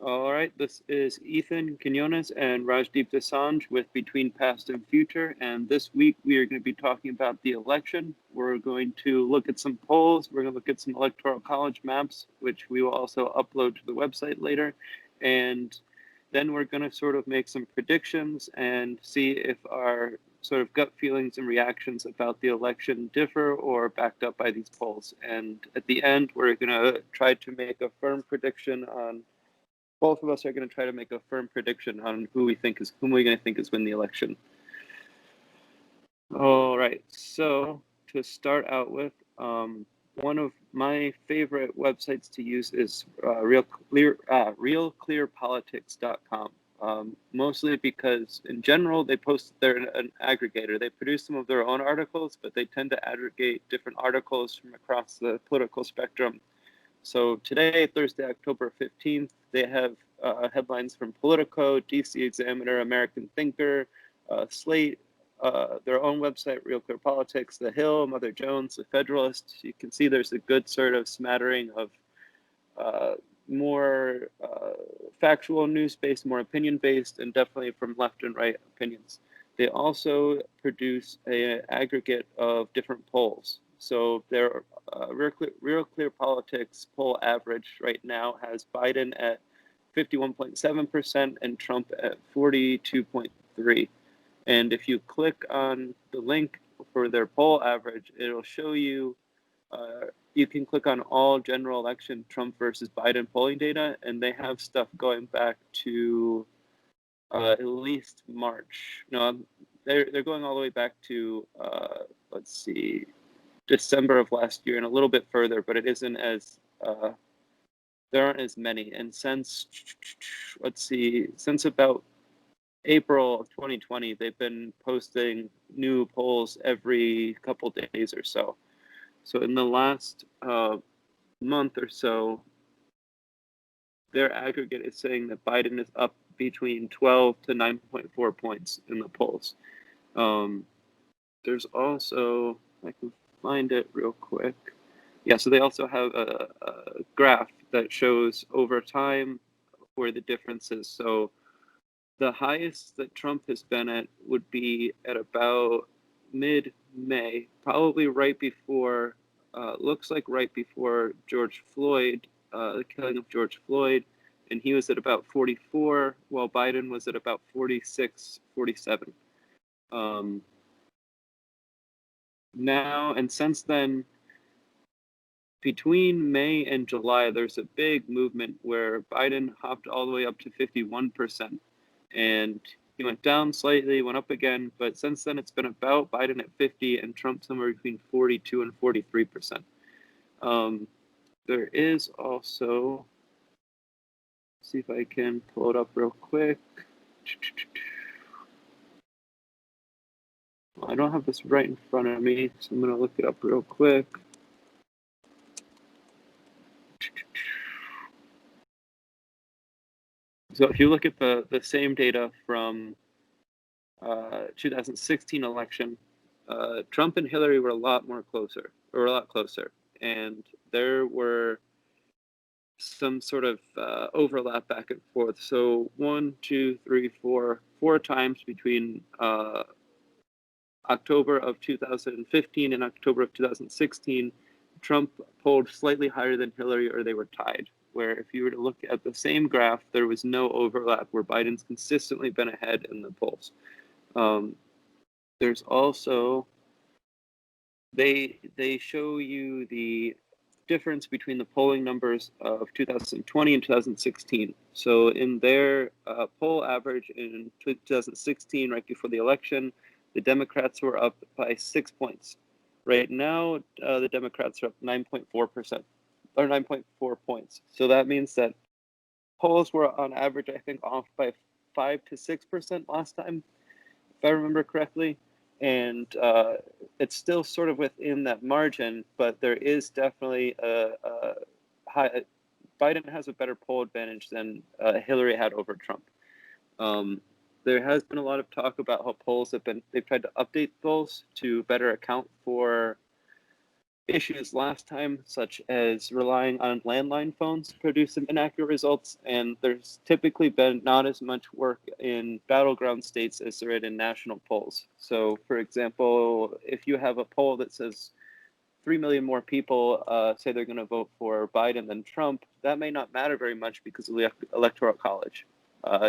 All right, this is Ethan Quinones and Rajdeep Dosanjh with Between Past and Future. And this week we are going to be talking about the election. We're going to look at some polls. We're going to look at some electoral college maps, which we will also upload to the website later. And then we're going to sort of make some predictions and see if our sort of gut feelings and reactions about the election differ or backed up by these polls. And at the end, we're going to try to make a firm prediction on both of us are going to try to make a firm prediction on whom we're going to think is win the election. All right. So to start out with, one of my favorite websites to use is realclearpolitics.com. Mostly because in general they're an aggregator. They produce some of their own articles, but they tend to aggregate different articles from across the political spectrum. So today, Thursday, October 15th, they have headlines from Politico, DC Examiner, American Thinker, Slate, their own website, Real Clear Politics, The Hill, Mother Jones, The Federalist. You can see there's a good sort of smattering of more factual news-based, more opinion-based, and definitely from left and right opinions. They also produce an aggregate of different polls. So their Real Clear Politics poll average right now has Biden at 51.7% and Trump at 42.3%. And if you click on the link for their poll average, it'll show you you can click on all general election Trump versus Biden polling data, and they have stuff going back to at least March. No, they're going all the way back to let's see, December of last year and a little bit further, but it isn't as there aren't as many. And since since about April of 2020, they've been posting new polls every couple days or so. So in the last month or so, their aggregate is saying that Biden is up between 12 to 9.4 points in the polls. There's also, I can find it real quick. Yeah, so they also have a graph that shows over time where the difference is. So the highest that Trump has been at would be at about mid-May, probably right before, looks like right before George Floyd, the killing of George Floyd, and he was at about 44, while Biden was at about 46, 47. Now, and since then, between May and July, there's a big movement where Biden hopped all the way up to 51%. And he went down slightly, went up again, but since then it's been about Biden at 50 and Trump somewhere between 42 and 43%. There is also, see if I can pull it up real quick. I don't have this right in front of me, so I'm going to look it up real quick. So if you look at the same data from 2016 election, Trump and Hillary were a lot closer, and there were some sort of overlap back and forth. So 4 times between October of 2015 and October of 2016, Trump polled slightly higher than Hillary, or they were tied. Where if you were to look at the same graph, there was no overlap, where Biden's consistently been ahead in the polls. There's also, they show you the difference between the polling numbers of 2020 and 2016. So in their poll average in 2016, right before the election, the Democrats were up by 6 points. Right now, the Democrats are up 9.4%, or 9.4 points. So that means that polls were on average, I think, off by 5 to 6% last time, if I remember correctly. And it's still sort of within that margin, but there is definitely a high. Biden has a better poll advantage than Hillary had over Trump. There has been a lot of talk about how they've tried to update polls to better account for issues last time, such as relying on landline phones to produce some inaccurate results, and there's typically been not as much work in battleground states as there is in national polls. So, for example, if you have a poll that says 3 million more people say they're going to vote for Biden than Trump, that may not matter very much because of the Electoral College.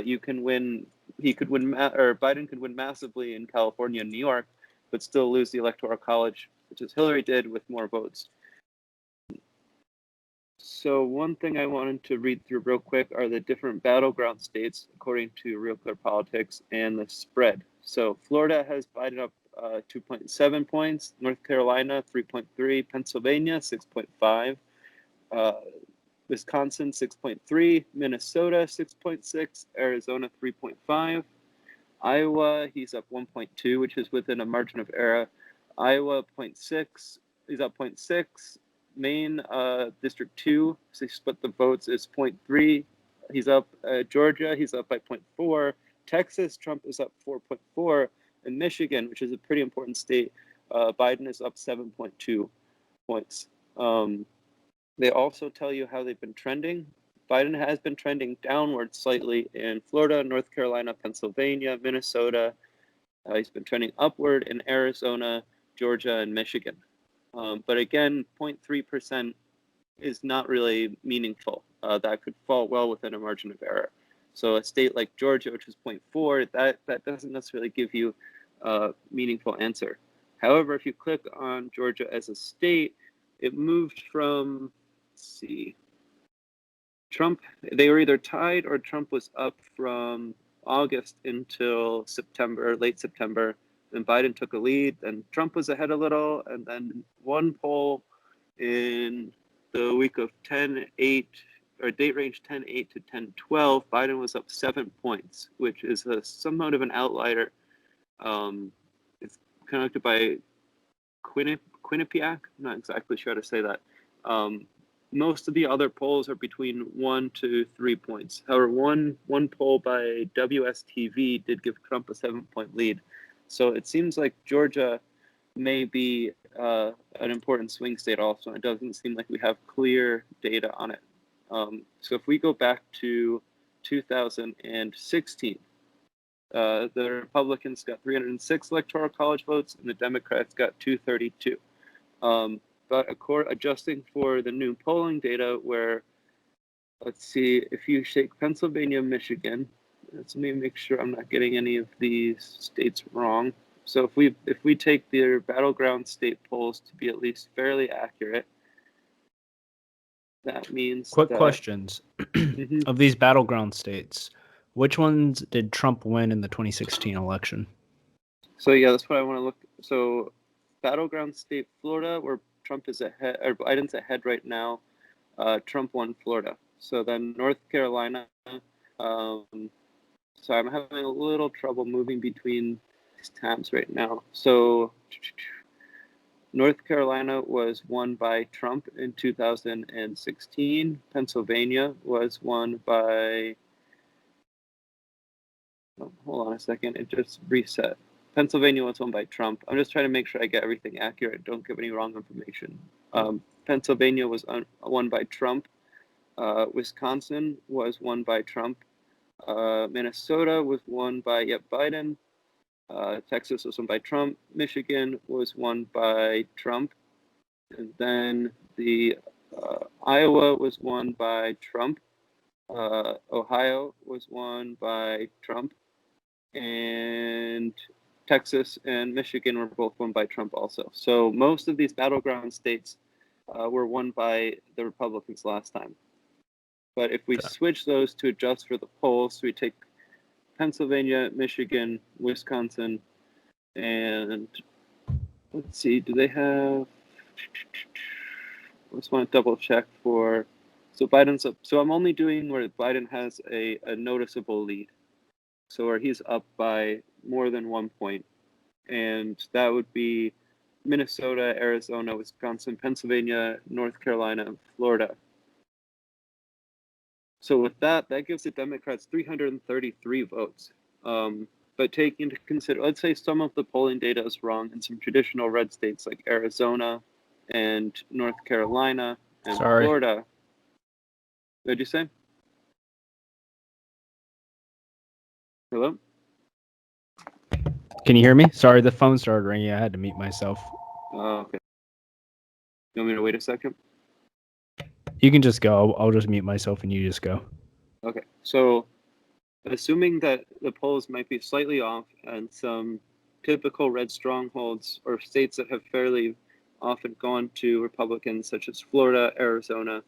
You can win, or Biden could win massively in California and New York, but still lose the Electoral College, which is Hillary did with more votes. So one thing I wanted to read through real quick are the different battleground states according to Real Clear Politics and the spread. So Florida has Biden up 2.7 points, North Carolina 3.3, Pennsylvania 6.5, Wisconsin 6.3, Minnesota 6.6, Arizona 3.5, Iowa he's up 1.2, which is within a margin of error. Iowa 0.6, he's up 0.6. Maine District 2, so he split the votes, is 0.3. He's up. Georgia, he's up by 0.4. Texas, Trump is up 4.4. And Michigan, which is a pretty important state, Biden is up 7.2 points. They also tell you how they've been trending. Biden has been trending downward slightly in Florida, North Carolina, Pennsylvania, Minnesota. He's been trending upward in Arizona, Georgia, and Michigan. But again, 0.3% is not really meaningful. That could fall well within a margin of error. So a state like Georgia, which is 0.4, that doesn't necessarily give you a meaningful answer. However, if you click on Georgia as a state, it moved from, let's see, Trump, they were either tied or Trump was up from August until September, late September. Then Biden took a lead, then Trump was ahead a little, and then one poll in the week of 10-8, or date range 10-8 to 10-12, Biden was up 7 points, which is somewhat of an outlier. It's conducted by Quinnipiac. I'm not exactly sure how to say that. Most of the other polls are between 1 to 3 points. However, one poll by WSTV did give Trump a 7-point lead. So it seems like Georgia may be an important swing state also. It doesn't seem like we have clear data on it. So if we go back to 2016, the Republicans got 306 Electoral College votes and the Democrats got 232. But adjusting for the new polling data where, let's see, if you take Pennsylvania, Michigan, let me make sure I'm not getting any of these states wrong. So if we take their battleground state polls to be at least fairly accurate, that means Quick questions. Of these battleground states, which ones did Trump win in the 2016 election? So yeah, that's what I want to look. So battleground state Florida, where Trump is ahead, or Biden's ahead right now. Trump won Florida. So then North Carolina. So I'm having a little trouble moving between these tabs right now. So North Carolina was won by Trump in 2016. Pennsylvania was won by. Oh, hold on a second. It just reset. Pennsylvania was won by Trump. I'm just trying to make sure I get everything accurate. Don't give any wrong information. Pennsylvania was won by Trump. Wisconsin was won by Trump. Minnesota was won by Biden. Texas was won by Trump. Michigan was won by Trump. And then the Iowa was won by Trump. Ohio was won by Trump. And Texas and Michigan were both won by Trump also. So most of these battleground states were won by the Republicans last time. But if we switch those to adjust for the polls, so we take Pennsylvania, Michigan, Wisconsin, and let's see, do they have, I just want to double check for, so Biden's up, so I'm only doing where Biden has a noticeable lead. So where he's up by more than 1 point. And that would be Minnesota, Arizona, Wisconsin, Pennsylvania, North Carolina, and Florida. So with that gives the Democrats 333 votes. But taking into consider, let's say some of the polling data is wrong in some traditional red states like Arizona and North Carolina and Sorry. Florida. What did you say? Hello? Can you hear me? Sorry, the phone started ringing. I had to mute myself. Oh, okay. You want me to wait a second? You can just go. I'll just mute myself and you just go. Okay. So, assuming that the polls might be slightly off and some typical red strongholds or states that have fairly often gone to Republicans, such as Florida, Arizona,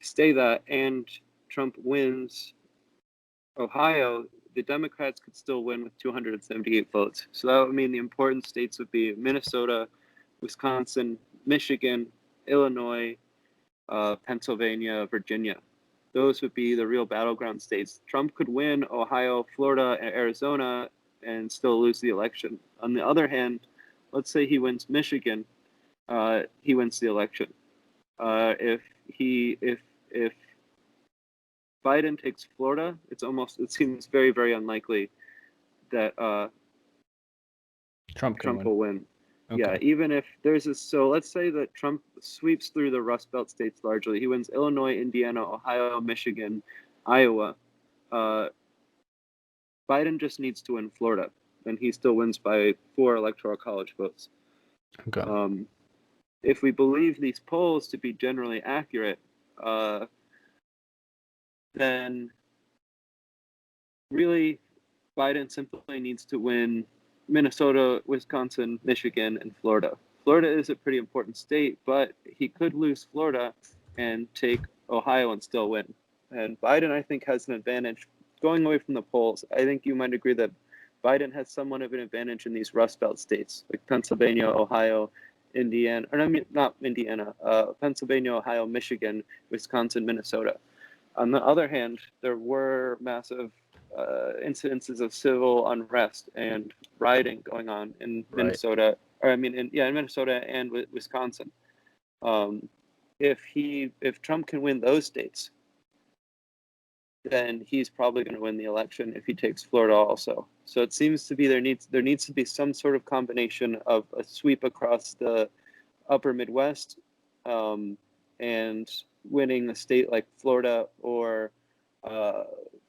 stay that, and Trump wins Ohio, the Democrats could still win with 278 votes. So that would mean the important states would be Minnesota, Wisconsin, Michigan, Illinois, Pennsylvania, Virginia. Those would be the real battleground states. Trump could win Ohio, Florida, and Arizona and still lose the election. On the other hand, let's say he wins Michigan, he wins the election. If Biden takes Florida, it seems very, very unlikely that Trump will win. Okay. Yeah, even if so let's say that Trump sweeps through the Rust Belt states largely. He wins Illinois, Indiana, Ohio, Michigan, Iowa. Biden just needs to win Florida, and he still wins by 4 electoral college votes. Okay. If we believe these polls to be generally accurate, then really Biden simply needs to win Minnesota, Wisconsin, Michigan, and Florida. Florida is a pretty important state, but he could lose Florida and take Ohio and still win. And Biden, I think, has an advantage going away from the polls. I think you might agree that Biden has somewhat of an advantage in these Rust Belt states like Pennsylvania, Ohio, Indiana, or I mean, not Indiana, Pennsylvania, Ohio, Michigan, Wisconsin, Minnesota. On the other hand, there were massive incidences of civil unrest and rioting going on in Minnesota, or I mean, in Minnesota and Wisconsin. If Trump can win those states, then he's probably going to win the election if he takes Florida also. So it seems to be there needs to be some sort of combination of a sweep across the upper Midwest, and winning a state like Florida or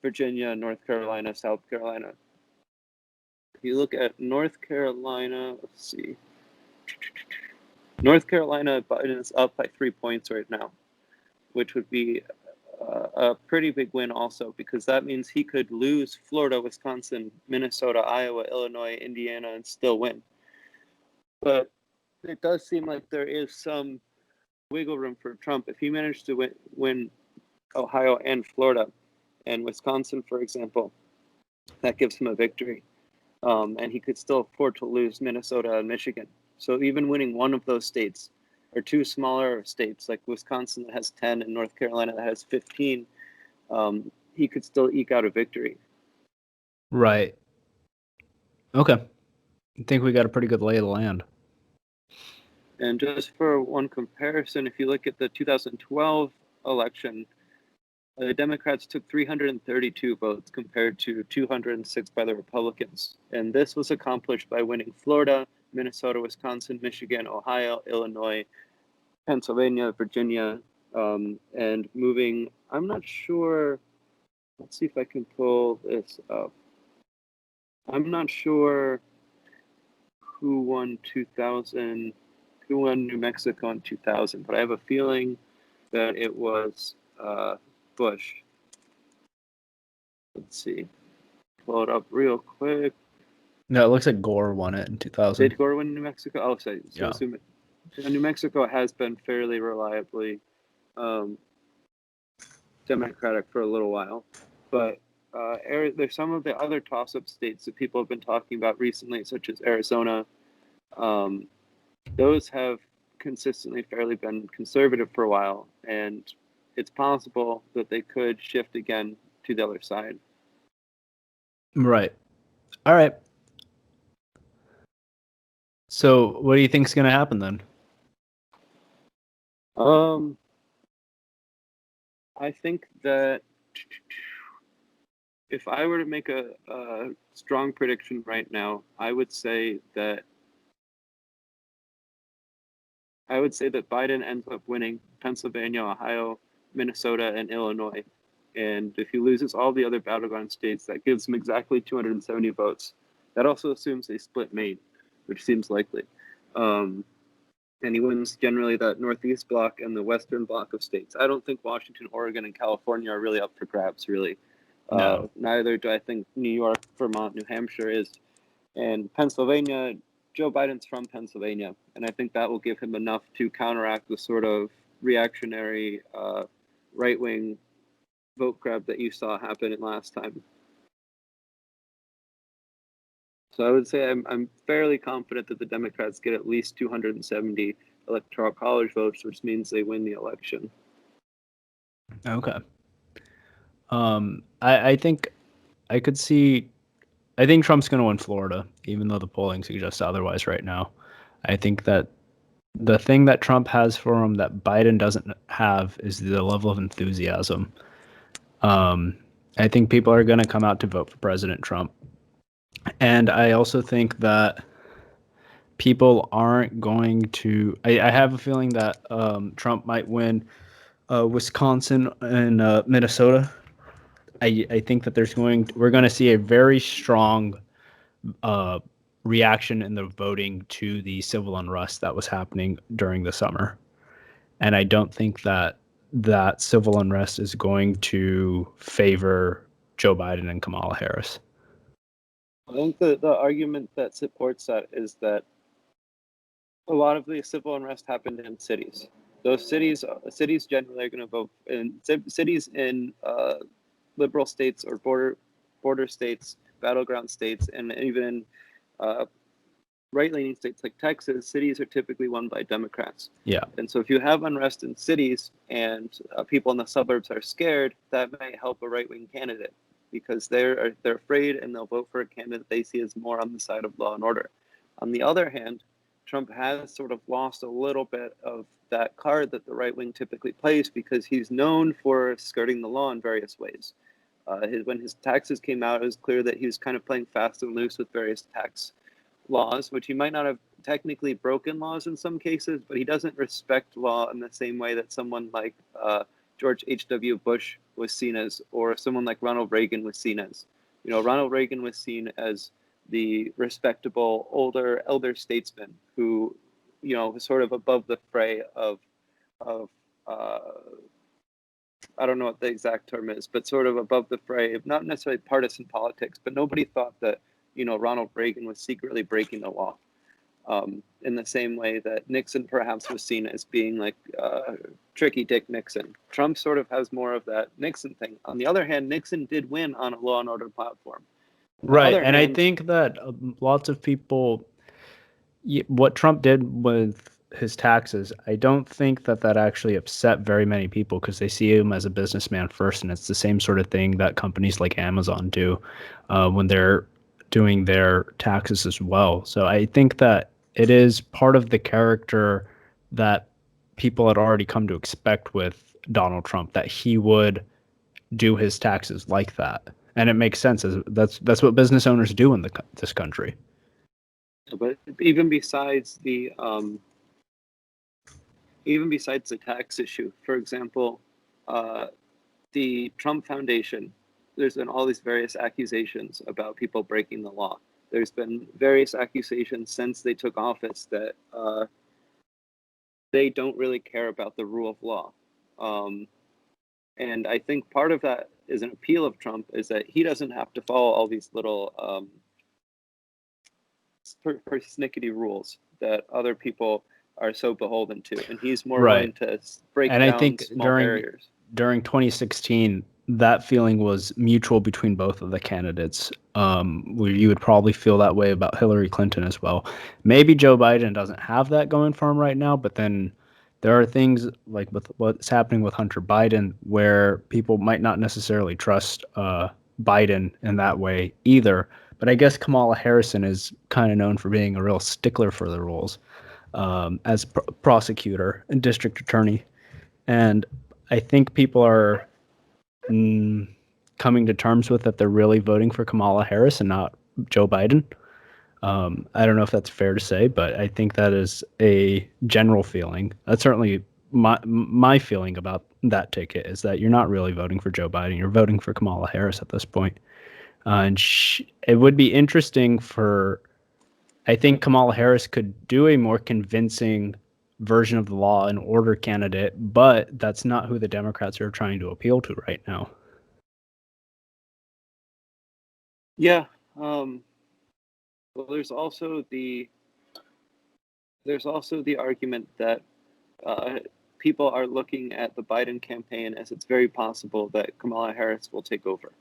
Virginia, North Carolina, South Carolina. If you look at North Carolina, let's see. North Carolina, Biden is up by 3 points right now, which would be a pretty big win also, because that means he could lose Florida, Wisconsin, Minnesota, Iowa, Illinois, Indiana, and still win. But it does seem like there is some wiggle room for Trump. If he managed to win Ohio and Florida and Wisconsin, for example, that gives him a victory. And he could still afford to lose Minnesota and Michigan. So even winning one of those states, or two smaller states like Wisconsin that has 10 and North Carolina that has 15, he could still eke out a victory. Right. Okay. I think we got a pretty good lay of the land. And just for one comparison, if you look at the 2012 election, the Democrats took 332 votes compared to 206 by the Republicans. And this was accomplished by winning Florida, Minnesota, Wisconsin, Michigan, Ohio, Illinois, Pennsylvania, Virginia, and moving. I'm not sure. Let's see if I can pull this up. I'm not sure who won 2000, who won New Mexico in 2000, but I have a feeling that it was Bush. Let's see. Pull it up real quick. No, it looks like Gore won it in 2000. Did Gore win New Mexico? Oh, sorry. So yeah. New Mexico has been fairly reliably Democratic for a little while, but there's some of the other toss-up states that people have been talking about recently, such as Arizona. Those have consistently fairly been conservative for a while, and it's possible that they could shift again to the other side. Right. All right. So what do you think is going to happen then? I think that if I were to make a strong prediction right now, I would say that I would say that Biden ends up winning Pennsylvania, Ohio, Minnesota, and Illinois. And if he loses all the other battleground states, that gives him exactly 270 votes. That also assumes a split Maine, which seems likely. And he wins generally that Northeast block and the Western block of states. I don't think Washington, Oregon, and California are really up for grabs, really. No. Neither do I think New York, Vermont, New Hampshire is. And Pennsylvania, Joe Biden's from Pennsylvania, and I think that will give him enough to counteract the sort of reactionary right-wing vote grab that you saw happen last time. So I would say I'm fairly confident that the Democrats get at least 270 electoral college votes, which means they win the election. Okay. I think I could see. I think Trump's going to win Florida, even though the polling suggests otherwise right now. I think that the thing that Trump has for him that Biden doesn't have is the level of enthusiasm. I think people are going to come out to vote for President Trump. And I also think that people aren't going to. I have a feeling that Trump might win Wisconsin and Minnesota. I think that we're going to see a very strong reaction in the voting to the civil unrest that was happening during the summer. And I don't think that civil unrest is going to favor Joe Biden and Kamala Harris. I think the argument that supports that is that a lot of the civil unrest happened in cities. Those cities generally are going to vote in cities in liberal states or border states, battleground states, and even right-leaning states like Texas. Cities are typically won by Democrats. Yeah. And so if you have unrest in cities and people in the suburbs are scared, that might help a right-wing candidate because they're afraid and they'll vote for a candidate they see as more on the side of law and order. On the other hand, Trump has sort of lost a little bit of that card that the right wing typically plays because he's known for skirting the law in various ways. When his taxes came out, it was clear that he was kind of playing fast and loose with various tax laws, which he might not have technically broken laws in some cases, but he doesn't respect law in the same way that someone like George H.W. Bush was seen as, or someone like Ronald Reagan was seen as. You know, Ronald Reagan was seen as the respectable elder statesman who, you know, was sort of above the fray of I don't know what the exact term is, but sort of above the fray of not necessarily partisan politics, but nobody thought that, you know, Ronald Reagan was secretly breaking the law. In the same way that Nixon perhaps was seen as being like tricky Dick Nixon. Trump sort of has more of that Nixon thing. On the other hand, Nixon did win on a law and order platform. Right. And I think that lots of people, what Trump did with his taxes, I don't think that actually upset very many people because they see him as a businessman first. And it's the same sort of thing that companies like Amazon do when they're doing their taxes as well. So I think that it is part of the character that people had already come to expect with Donald Trump, that he would do his taxes like that. And it makes sense. That's what business owners do in this country. But even besides the tax issue, for example, the Trump Foundation, there's been all these various accusations about people breaking the law. There's been various accusations since they took office that they don't really care about the rule of law. And I think part of that is an appeal of Trump is that he doesn't have to follow all these little persnickety rules that other people are so beholden to, and he's more willing to break down small barriers. During 2016, that feeling was mutual between both of the candidates. You would probably feel that way about Hillary Clinton as well. Maybe Joe Biden doesn't have that going for him right now, but then there are things like with what's happening with Hunter Biden where people might not necessarily trust Biden in that way either. But I guess Kamala Harris is kind of known for being a real stickler for the rules as prosecutor and district attorney. And I think people are coming to terms with that they're really voting for Kamala Harris and not Joe Biden. I don't know if that's fair to say, but I think that is a general feeling. That's certainly my feeling about that ticket is that you're not really voting for Joe Biden. You're voting for Kamala Harris at this point. And it would be interesting for, I think Kamala Harris could do a more convincing version of the law and order candidate, but that's not who the Democrats are trying to appeal to right now. Yeah. Well, there's also the argument that people are looking at the Biden campaign as it's very possible that Kamala Harris will take over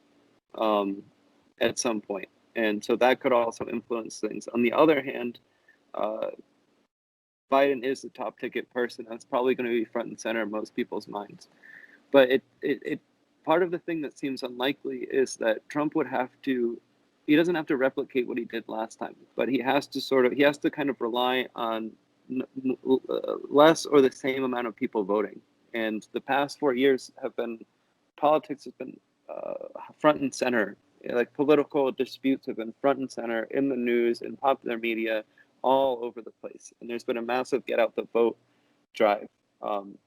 at some point, and so that could also influence things. On the other hand, uh, Biden is the top ticket person. That's probably going to be front and center in most people's minds. But it part of the thing that seems unlikely is that Trump would have to. He doesn't have to replicate what he did last time, but he has to kind of rely on less or the same amount of people voting. And the past 4 years have been politics has been front and center. Like political disputes have been front and center in the news and popular media all over the place. And there's been a massive get out the vote drive.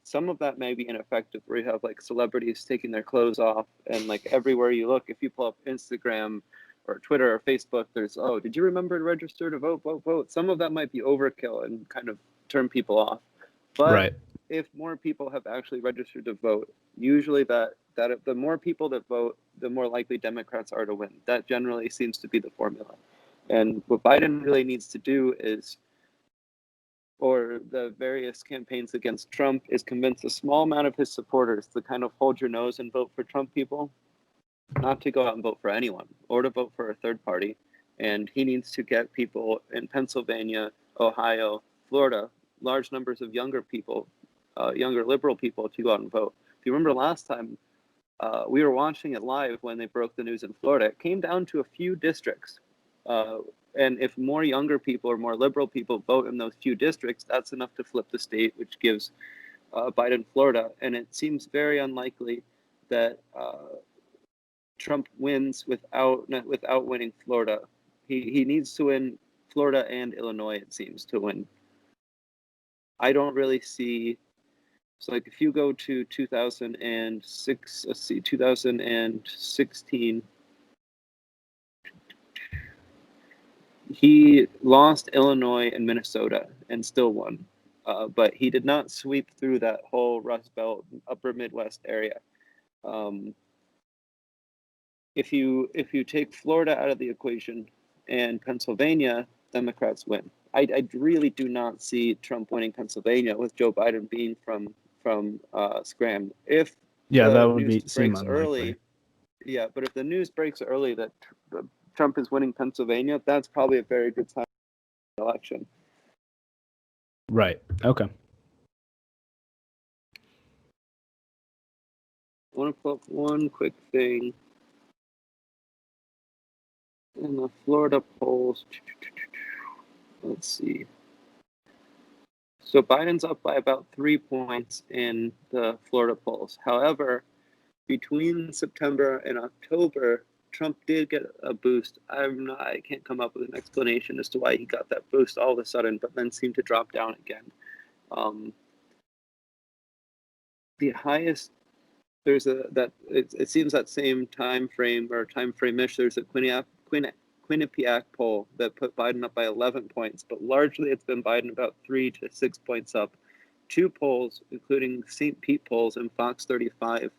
Some of that may be ineffective, where you have like celebrities taking their clothes off, and like everywhere you look, if you pull up Instagram or Twitter or Facebook, there's, oh, did you remember to register to vote, vote, vote? Some of that might be overkill and kind of turn people off. But Right. if more people have actually registered to vote, usually that the more people that vote, the more likely Democrats are to win. That generally seems to be the formula. And what Biden really needs to do is, or the various campaigns against Trump, is convince a small amount of his supporters to kind of hold your nose and vote for Trump people, not to go out and vote for anyone or to vote for a third party. And he needs to get people in Pennsylvania, Ohio, Florida, large numbers of younger people, younger liberal people, to go out and vote. If you remember last time, we were watching it live when they broke the news in Florida. It came down to a few districts. Uh, and if more younger people or more liberal people vote in those few districts, that's enough to flip the state, which gives Biden Florida. And it seems very unlikely that Trump wins without winning Florida. He needs to win Florida and Illinois, it seems, to win. I don't really see. So, like, if you go to 2006, let's see, 2016, he lost Illinois and Minnesota and still won. But he did not sweep through that whole Rust Belt, Upper Midwest area. If you take Florida out of the equation and Pennsylvania, Democrats win. I really do not see Trump winning Pennsylvania with Joe Biden being from Scranton. If Yeah, that the would news seem breaks unlikely. early, yeah, but if the news breaks early that Trump is winning Pennsylvania, that's probably a very good time for the election. Right. Okay. I want to pull up one quick thing in the Florida polls. Let's see. So Biden's up by about 3 points in the Florida polls. However, between September and October, Trump did get a boost. I can't come up with an explanation as to why he got that boost all of a sudden, but then seemed to drop down again. The highest it seems that same time frame or time frame-ish. There's a Quinnipiac poll that put Biden up by 11 points, but largely it's been Biden about 3 to 6 points up. Two polls, including St. Pete polls and Fox 35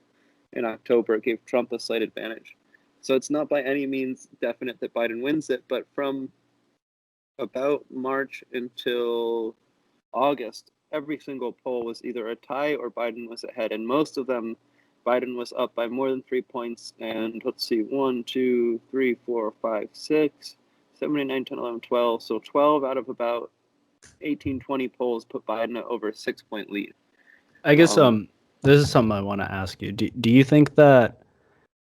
in October, gave Trump a slight advantage. So it's not by any means definite that Biden wins it, but from about March until August, every single poll was either a tie or Biden was ahead, and most of them Biden was up by more than 3 points. And let's see, 1, 2, 3, 4, 5, 6, 7, 8, 9, 10, 11, 12. So 12 out of about 18, 20 polls put Biden at over a 6 point lead. I guess this is something I want to ask you. Do you think that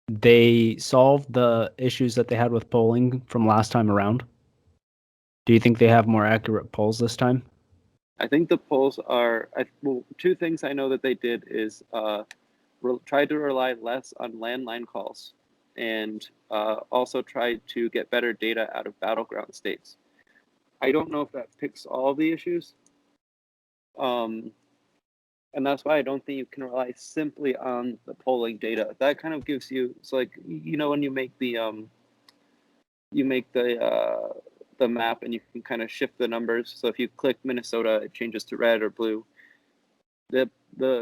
they solved the issues that they had with polling from last time around? Do you think they have more accurate polls this time? I think the polls are, well, two things I know that they did is tried to rely less on landline calls and also tried to get better data out of battleground states. I don't know if that fixes all the issues. And that's why I don't think you can rely simply on the polling data. That kind of gives you, it's like, when you make the map and you can kind of shift the numbers. So if you click Minnesota, it changes to red or blue. The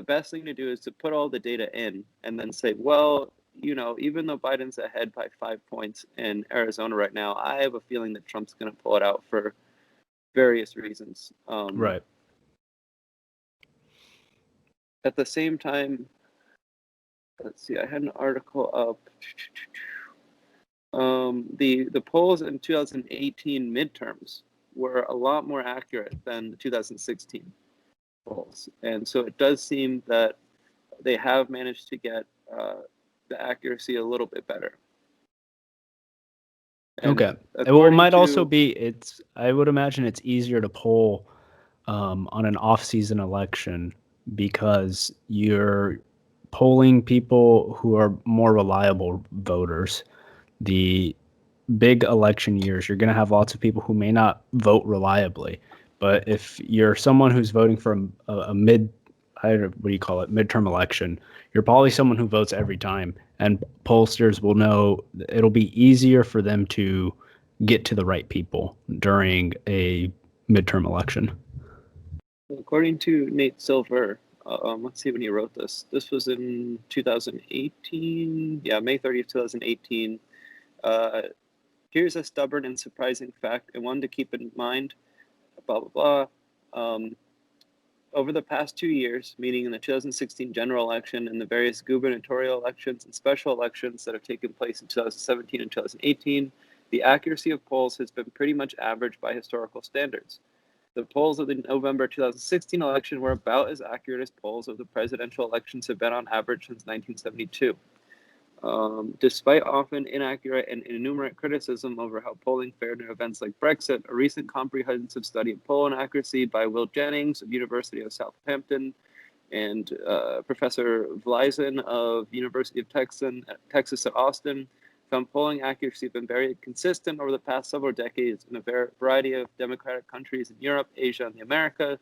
best thing to do is to put all the data in and then say, well, even though Biden's ahead by 5 points in Arizona right now, I have a feeling that Trump's going to pull it out for various reasons. Right. At the same time, let's see, I had an article up. The polls in 2018 midterms were a lot more accurate than the 2016 polls, and so it does seem that they have managed to get the accuracy a little bit better. And Okay. Well, it according might also to be I would imagine it's easier to poll on an off-season election because you're polling people who are more reliable voters. The big election years, you're going to have lots of people who may not vote reliably. But if you're someone who's voting for a midterm election, you're probably someone who votes every time, and pollsters will know it'll be easier for them to get to the right people during a midterm election. according to Nate Silver, let's see when he wrote this. This was in 2018. Yeah, May 30th, 2018. Here's a stubborn and surprising fact, and one to keep in mind. Blah blah blah. Over the past 2 years, meaning in the 2016 general election and the various gubernatorial elections and special elections that have taken place in 2017 and 2018, the accuracy of polls has been pretty much average by historical standards. The polls of the November 2016 election were about as accurate as polls of the presidential elections have been on average since 1972. Despite often inaccurate and innumerate criticism over how polling fared in events like Brexit, a recent comprehensive study of poll accuracy by Will Jennings of University of Southampton and Professor Vleisen of University of Texas at Austin found polling accuracy been very consistent over the past several decades in a variety of democratic countries in Europe, Asia, and the Americas.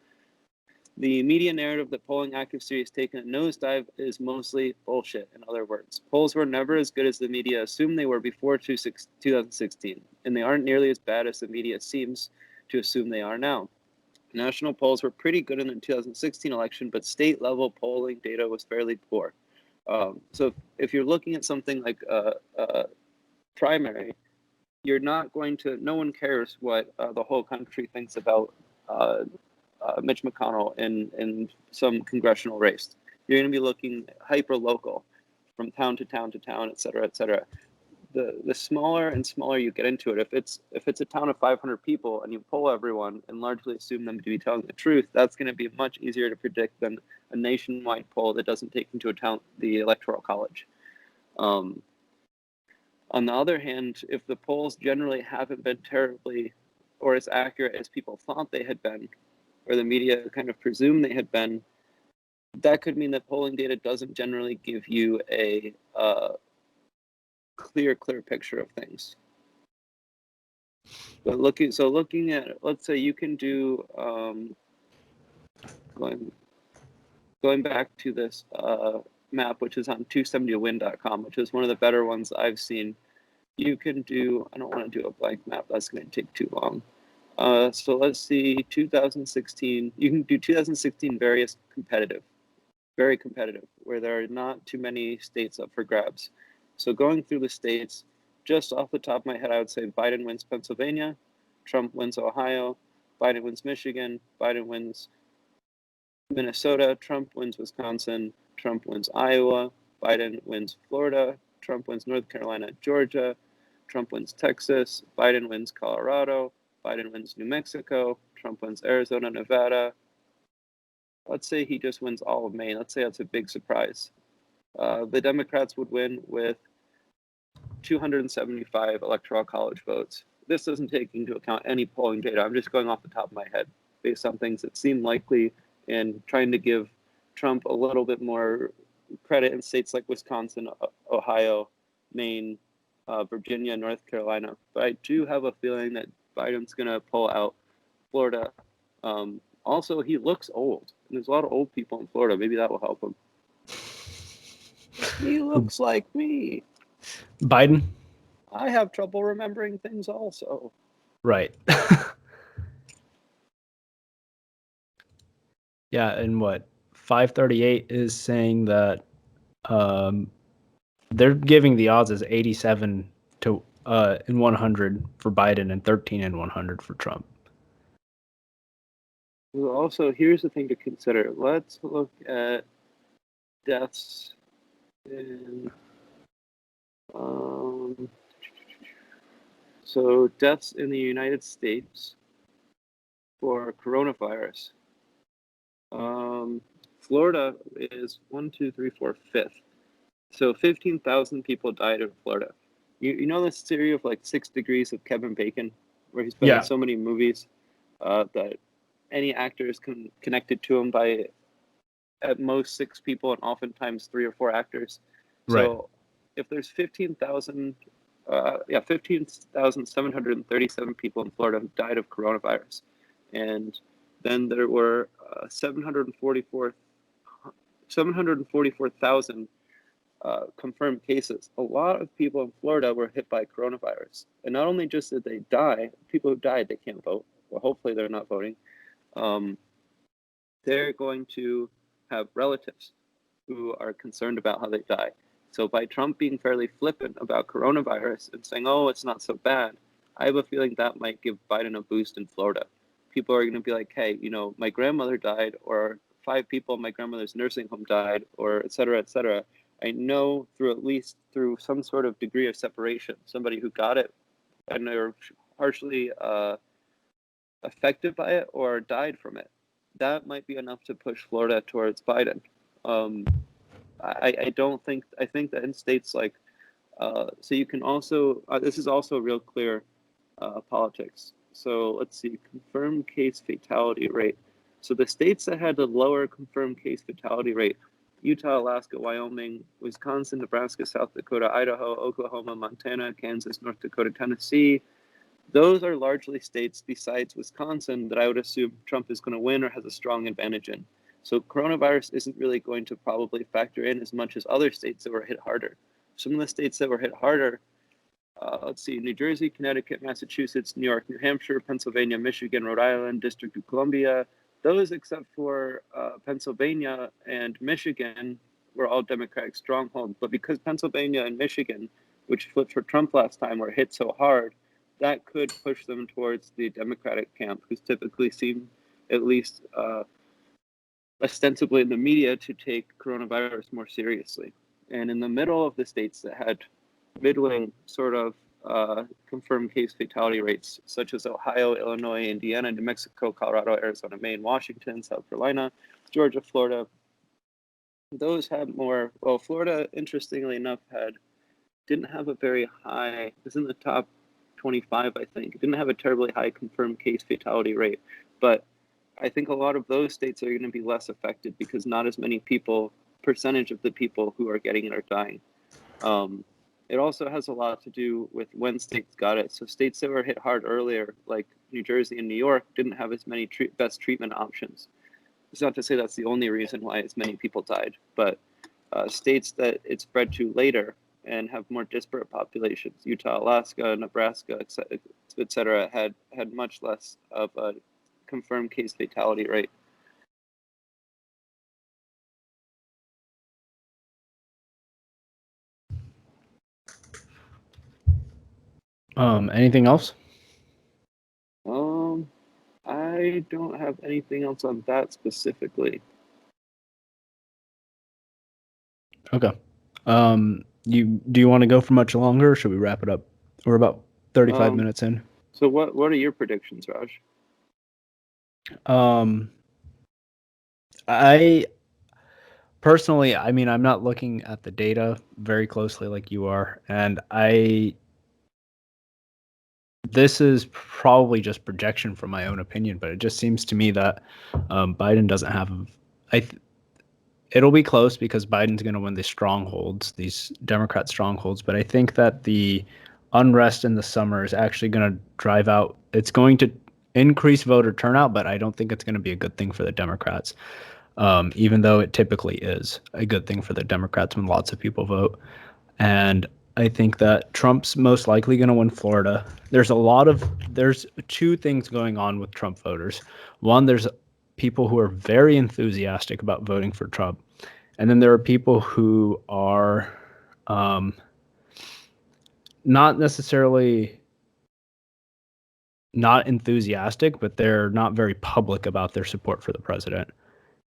The media narrative that polling accuracy has taken a nosedive is mostly bullshit, in other words. Polls were never as good as the media assumed they were before 2016, and they aren't nearly as bad as the media seems to assume they are now. National polls were pretty good in the 2016 election, but state-level polling data was fairly poor. So if you're looking at something like a primary, you're not going to, no one cares what the whole country thinks about Mitch McConnell in some congressional race. You're going to be looking hyper local, from town to town to town, et cetera, et cetera. The smaller and smaller you get into it, if it's a town of 500 people and you poll everyone and largely assume them to be telling the truth, that's going to be much easier to predict than a nationwide poll that doesn't take into account the electoral college. On the other hand, if the polls generally haven't been terribly or as accurate as people thought they had been, or the media kind of presumed they had been, that could mean that polling data doesn't generally give you a clear picture of things. But looking at, let's say you can do, going back to this map, which is on 270win.com, which is one of the better ones I've seen. You can do, I don't want to do a blank map, that's going to take too long. So let's see, 2016, you can do 2016 very competitive, where there are not too many states up for grabs. So going through the states, just off the top of my head, I would say Biden wins Pennsylvania, Trump wins Ohio, Biden wins Michigan, Biden wins Minnesota, Trump wins Wisconsin, Trump wins Iowa, Biden wins Florida, Trump wins North Carolina, Georgia, Trump wins Texas, Biden wins Colorado, Biden wins New Mexico, Trump wins Arizona, Nevada. Let's say he just wins all of Maine. Let's say that's a big surprise. The Democrats would win with 275 electoral college votes. This doesn't take into account any polling data. I'm just going off the top of my head based on things that seem likely and trying to give Trump a little bit more credit in states like Wisconsin, Ohio, Maine, Virginia, North Carolina. But I do have a feeling that Biden's going to pull out Florida. Also, he looks old. And there's a lot of old people in Florida. Maybe that will help him. He looks like me. Biden? I have trouble remembering things also. Right. Yeah, and what 538 is saying that they're giving the odds as 87 to in 100 for Biden and 13 in 100 for Trump. Also, here's the thing to consider. Let's look at deaths in so deaths in the United States for coronavirus. Florida is 1, 2, 3, 4, 5th. So 15,000 people died in Florida. You know this theory of like 6 degrees of Kevin Bacon, where he's been in so many movies that any actor is connected to him by at most 6 people and oftentimes 3 or 4 actors. Right. So if there's 15,737 people in Florida who died of coronavirus, and then there were 744,000 confirmed cases. A lot of people in Florida were hit by coronavirus. And not only just did they die, people who died, they can't vote. Well, hopefully they're not voting. They're going to have relatives who are concerned about how they die. So by Trump being fairly flippant about coronavirus and saying, oh, it's not so bad, I have a feeling that might give Biden a boost in Florida. People are going to be like, hey, my grandmother died, or 5 people in my grandmother's nursing home died, or et cetera, et cetera. I know through some sort of degree of separation, somebody who got it and they're partially affected by it or died from it. That might be enough to push Florida towards Biden. I think that in states like, so you can also, this is also real clear politics. So let's see, confirmed case fatality rate. So the states that had the lower confirmed case fatality rate, Utah, Alaska, Wyoming, Wisconsin, Nebraska, South Dakota, Idaho, Oklahoma, Montana, Kansas, North Dakota, Tennessee. Those are largely states besides Wisconsin that I would assume Trump is going to win or has a strong advantage in. So coronavirus isn't really going to probably factor in as much as other states that were hit harder. Some of the states that were hit harder, let's see, New Jersey, Connecticut, Massachusetts, New York, New Hampshire, Pennsylvania, Michigan, Rhode Island, District of Columbia, those except for Pennsylvania and Michigan were all Democratic strongholds. But because Pennsylvania and Michigan, which flipped for Trump last time, were hit so hard, that could push them towards the Democratic camp, who's typically seem, at least ostensibly in the media, to take coronavirus more seriously. And in the middle of the states that had middling sort of confirmed case fatality rates, such as Ohio, Illinois, Indiana, New Mexico, Colorado, Arizona, Maine, Washington, South Carolina, Georgia, Florida, those had more. Well, Florida, interestingly enough, didn't have a very high, it was in the top 25, I think. It didn't have a terribly high confirmed case fatality rate, but I think a lot of those states are going to be less affected because not as many percentage of the people who are getting it are dying. It also has a lot to do with when states got it. So states that were hit hard earlier, like New Jersey and New York, didn't have as many best treatment options. It's not to say that's the only reason why as many people died, but states that it spread to later and have more disparate populations, Utah, Alaska, Nebraska, et cetera, had much less of a confirmed case fatality rate. Anything else? I don't have anything else on that specifically. Okay. Do you want to go for much longer, or should we wrap it up? We're about 35 minutes in. So what are your predictions, Raj? I personally, I mean, I'm not looking at the data very closely like you are, and this is probably just projection from my own opinion, but it just seems to me that Biden doesn't have. It'll be close because Biden's going to win the strongholds, these Democrat strongholds. But I think that the unrest in the summer is actually going to drive out. It's going to increase voter turnout, but I don't think it's going to be a good thing for the Democrats, even though it typically is a good thing for the Democrats when lots of people vote. And I think that Trump's most likely going to win Florida. There's two things going on with Trump voters. One, there's people who are very enthusiastic about voting for Trump. And then there are people who are not necessarily not enthusiastic, but they're not very public about their support for the president.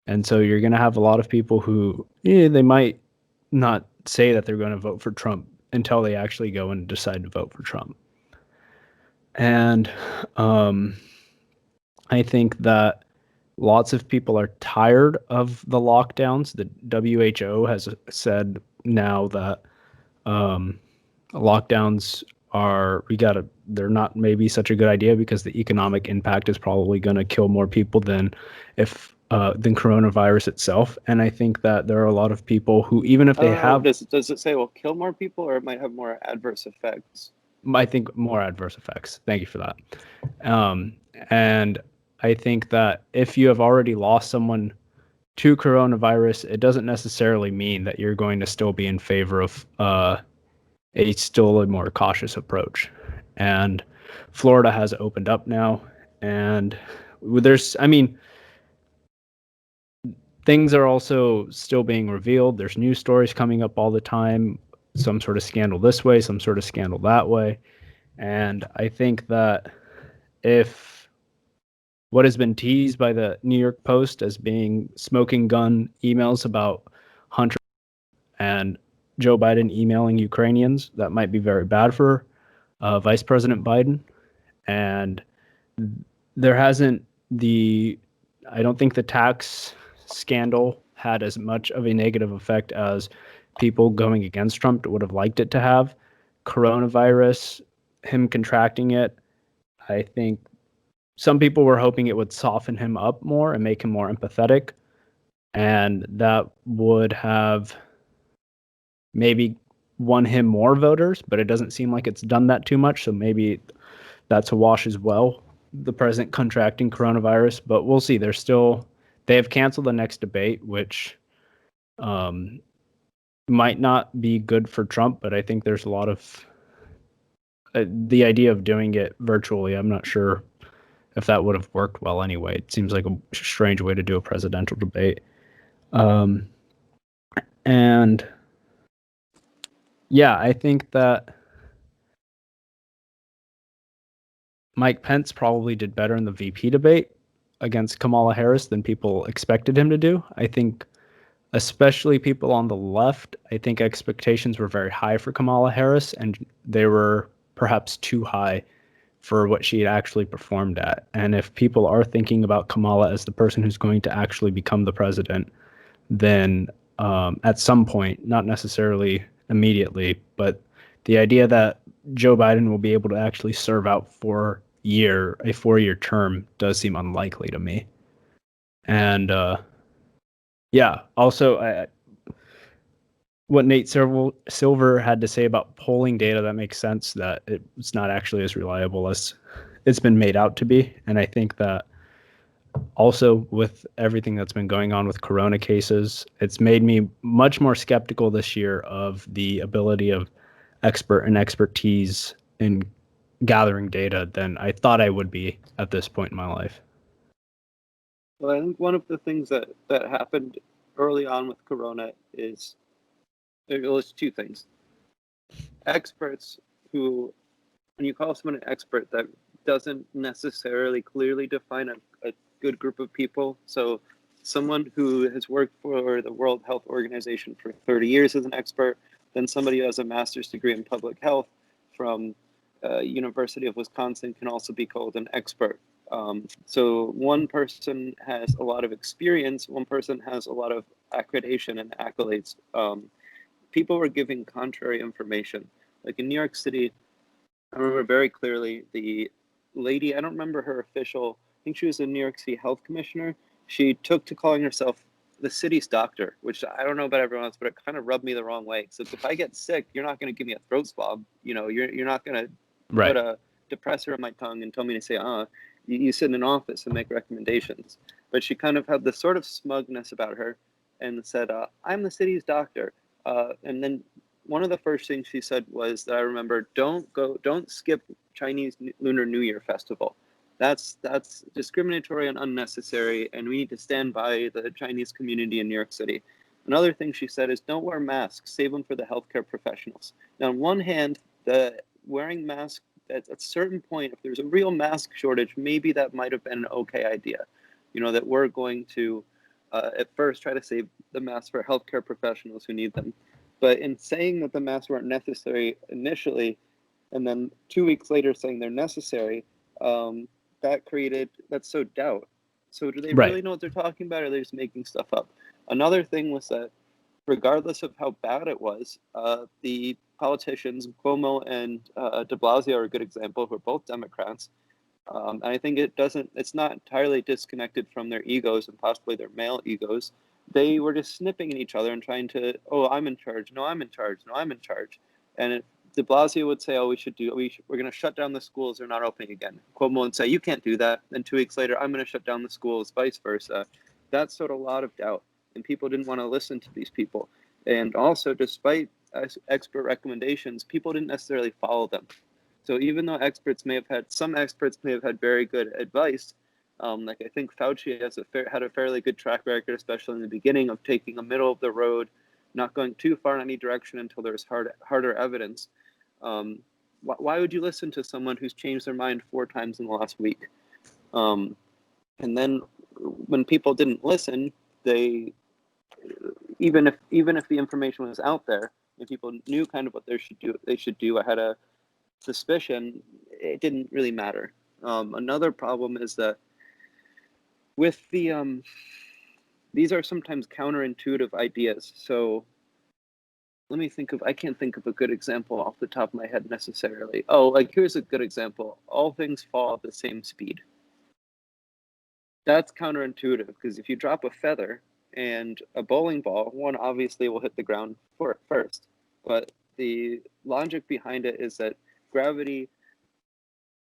And so you're going to have a lot of people who they might not say that they're going to vote for Trump until they actually go and decide to vote for Trump. And I think that lots of people are tired of the lockdowns. The WHO has said now that lockdowns they're not maybe such a good idea because the economic impact is probably going to kill more people than coronavirus itself. And I think that there are a lot of people who, even if they have, does it say will kill more people, or it might have more adverse effects? I think more adverse effects. Thank you for that. And I think that if you have already lost someone to coronavirus, it doesn't necessarily mean that you're going to still be in favor of still a more cautious approach. And Florida has opened up now, and things are also still being revealed. There's news stories coming up all the time, some sort of scandal this way, some sort of scandal that way. And I think that if what has been teased by the New York Post as being smoking gun emails about Hunter and Joe Biden emailing Ukrainians, that might be very bad for Vice President Biden. And I don't think the tax scandal had as much of a negative effect as people going against Trump would have liked it to have. Coronavirus, him contracting it, I think some people were hoping it would soften him up more and make him more empathetic. And that would have maybe won him more voters, but it doesn't seem like it's done that too much. So maybe that's a wash as well, the president contracting coronavirus. But we'll see. They have canceled the next debate, which might not be good for Trump, but I think there's a lot of the idea of doing it virtually. I'm not sure if that would have worked well anyway. It seems like a strange way to do a presidential debate. And yeah, I think that Mike Pence probably did better in the VP debate against Kamala Harris than people expected him to do. I think especially people on the left, I think expectations were very high for Kamala Harris, and they were perhaps too high for what she had actually performed at. And if people are thinking about Kamala as the person who's going to actually become the president, then at some point, not necessarily immediately, but the idea that Joe Biden will be able to actually serve out a 4-year term does seem unlikely to me. And yeah, also what Nate Silver had to say about polling data, that makes sense, that it's not actually as reliable as it's been made out to be. And I think that also with everything that's been going on with corona cases, it's made me much more skeptical this year of the ability of expertise in gathering data than I thought I would be at this point in my life. Well, I think one of the things that happened early on with corona is, it's two things. Experts who, when you call someone an expert, that doesn't necessarily clearly define a good group of people. So someone who has worked for the World Health Organization for 30 years is an expert, then somebody who has a master's degree in public health from University of Wisconsin can also be called an expert. So one person has a lot of experience, one person has a lot of accreditation and accolades. People were giving contrary information. Like in New York City, I remember very clearly the lady, I don't remember her official, I think she was a New York City health commissioner. She took to calling herself the city's doctor, which I don't know about everyone else, but it kind of rubbed me the wrong way. So if I get sick, you're not going to give me a throat swab. You're not going to put a depressor in my tongue and tell me to say, You sit in an office and make recommendations. But she kind of had this sort of smugness about her and said, I'm the city's doctor. And then one of the first things she said was that I remember, don't skip Chinese Lunar New Year festival. That's discriminatory and unnecessary, and we need to stand by the Chinese community in New York City. Another thing she said is don't wear masks, save them for the healthcare professionals. Now, on one hand, the wearing masks at a certain point, if there's a real mask shortage, maybe that might have been an okay idea. That we're going to at first try to save the masks for healthcare professionals who need them. But in saying that the masks weren't necessary initially, and then 2 weeks later saying they're necessary, that's so doubt. So do they Right. really know what they're talking about, or are they just making stuff up? Another thing was that regardless of how bad it was, the politicians, Cuomo and de Blasio are a good example, who are both Democrats. And I think it's not entirely disconnected from their egos and possibly their male egos. They were just snipping at each other and trying to, oh, I'm in charge. No, I'm in charge. No, I'm in charge. And de Blasio would say, oh, we're going to shut down the schools. They're not opening again. Cuomo would say, you can't do that. Then 2 weeks later, I'm going to shut down the schools, vice versa. That sowed a lot of doubt. And people didn't want to listen to these people. And also, despite expert recommendations, people didn't necessarily follow them. So even though some experts may have had very good advice, like I think Fauci had a fairly good track record, especially in the beginning, of taking a middle of the road, not going too far in any direction until there's harder evidence. Why would you listen to someone who's changed their mind 4 times in the last week? And then when people didn't listen, they even if the information was out there and people knew kind of what they should do. I had a suspicion, it didn't really matter. Another problem is that with these are sometimes counterintuitive ideas. So I can't think of a good example off the top of my head necessarily. Oh, here's a good example. All things fall at the same speed. That's counterintuitive, because if you drop a feather and a bowling ball, one obviously will hit the ground first. But the logic behind it is that gravity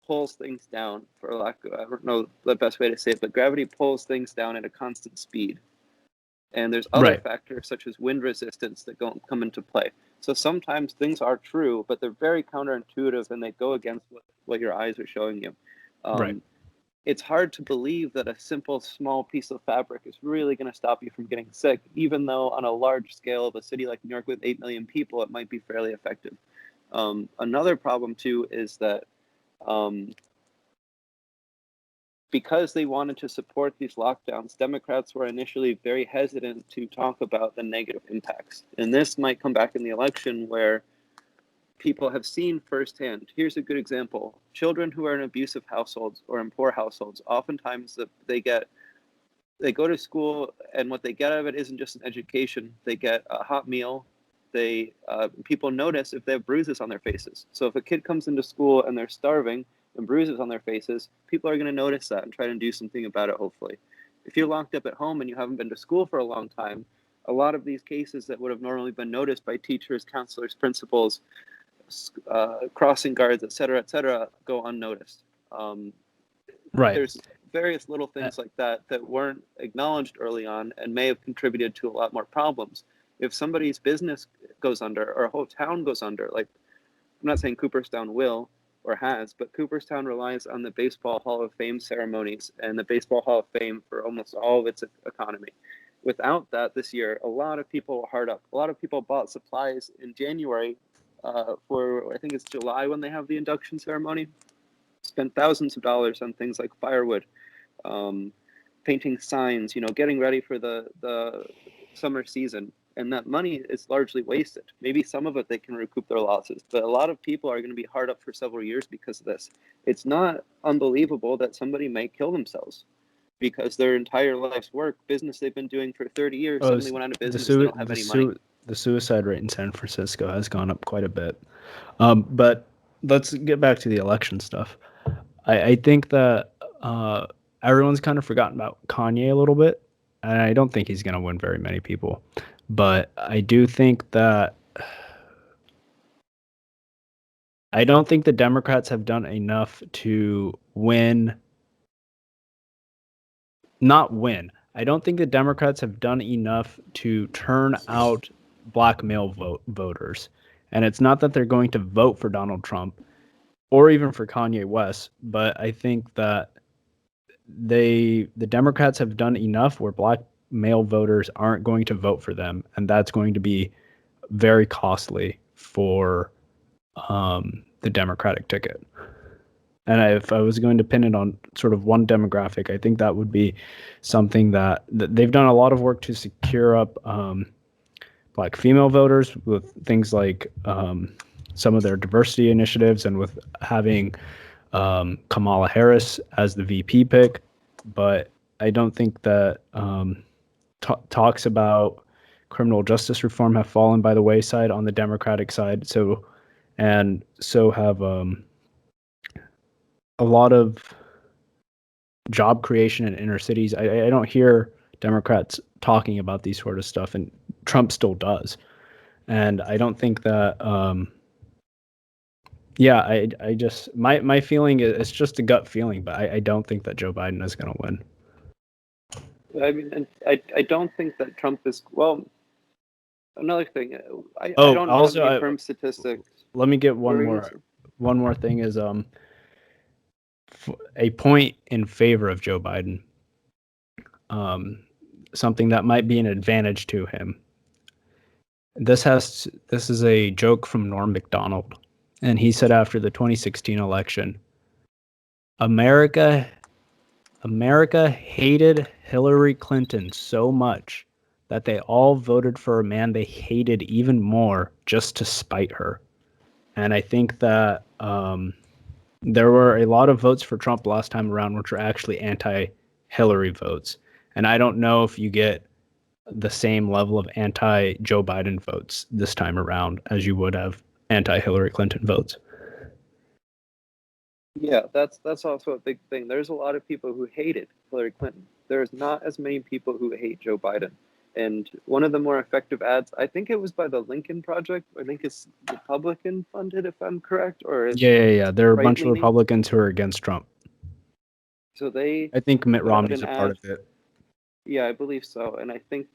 pulls things down, I don't know the best way to say it, but gravity pulls things down at a constant speed. And there's other factors such as wind resistance that come into play. So sometimes things are true, but they're very counterintuitive and they go against what your eyes are showing you. It's hard to believe that a simple, small piece of fabric is really going to stop you from getting sick, even though on a large scale of a city like New York with 8 million people, it might be fairly effective. Another problem, too, is that because they wanted to support these lockdowns, Democrats were initially very hesitant to talk about the negative impacts. And this might come back in the election where people have seen firsthand. Here's a good example. Children who are in abusive households or in poor households, oftentimes they go to school, and what they get out of it isn't just an education. They get a hot meal. People notice if they have bruises on their faces. So if a kid comes into school and they're starving and bruises on their faces, people are going to notice that and try to do something about it, hopefully. If you're locked up at home and you haven't been to school for a long time, a lot of these cases that would have normally been noticed by teachers, counselors, principals, crossing guards, et cetera, go unnoticed. There's various little things like that weren't acknowledged early on and may have contributed to a lot more problems. If somebody's business goes under or a whole town goes under, like, I'm not saying Cooperstown will or has, but Cooperstown relies on the Baseball Hall of Fame ceremonies and the Baseball Hall of Fame for almost all of its economy. Without that this year, a lot of people were hard up. A lot of people bought supplies in January for, I think it's July when they have the induction ceremony, spent thousands of dollars on things like firewood, painting signs, getting ready for the summer season. And that money is largely wasted. Maybe some of it they can recoup their losses, but a lot of people are going to be hard up for several years because of this. It's not unbelievable that somebody may kill themselves because their entire life's work, business they've been doing for 30 years, suddenly went out of business and they don't have any money. The suicide rate in San Francisco has gone up quite a bit. But let's get back to the election stuff. I think that everyone's kind of forgotten about Kanye a little bit, and I don't think he's going to win very many people. But I do think that I don't think the Democrats have done enough to win not win. I don't think the Democrats have done enough to turn out black male voters. And it's not that they're going to vote for Donald Trump or even for Kanye West, but I think that the Democrats have done enough where black male voters aren't going to vote for them, and that's going to be very costly for the Democratic ticket. And if I was going to pin it on sort of one demographic, I think that would be something that they've done a lot of work to secure up black female voters with things like some of their diversity initiatives and with having Kamala Harris as the VP pick. But I don't think that talks about criminal justice reform have fallen by the wayside on the Democratic side. So have a lot of job creation in inner cities. I don't hear Democrats talking about these sort of stuff, and Trump still does. And I don't think that, I just, my feeling is it's just a gut feeling, but I don't think that Joe Biden is going to win. I mean, and I don't think that Trump is, well, another thing, I don't know any firm statistics. Let me get one more thing is, a point in favor of Joe Biden, something that might be an advantage to him. This is a joke from Norm Macdonald, and he said after the 2016 election, America hated Hillary Clinton so much that they all voted for a man they hated even more just to spite her. And I think that there were a lot of votes for Trump last time around, which were actually anti-Hillary votes. And I don't know if you get the same level of anti-Joe Biden votes this time around as you would have anti-Hillary Clinton votes. Yeah, that's also a big thing. There's a lot of people who hated Hillary Clinton. There's not as many people who hate Joe Biden. And one of the more effective ads, I think it was by the Lincoln Project. I think it's Republican funded, if I'm correct. Or yeah. There are a bunch of Republicans who are against Trump. So I think Mitt Romney's a part of it. Yeah, I believe so. And I think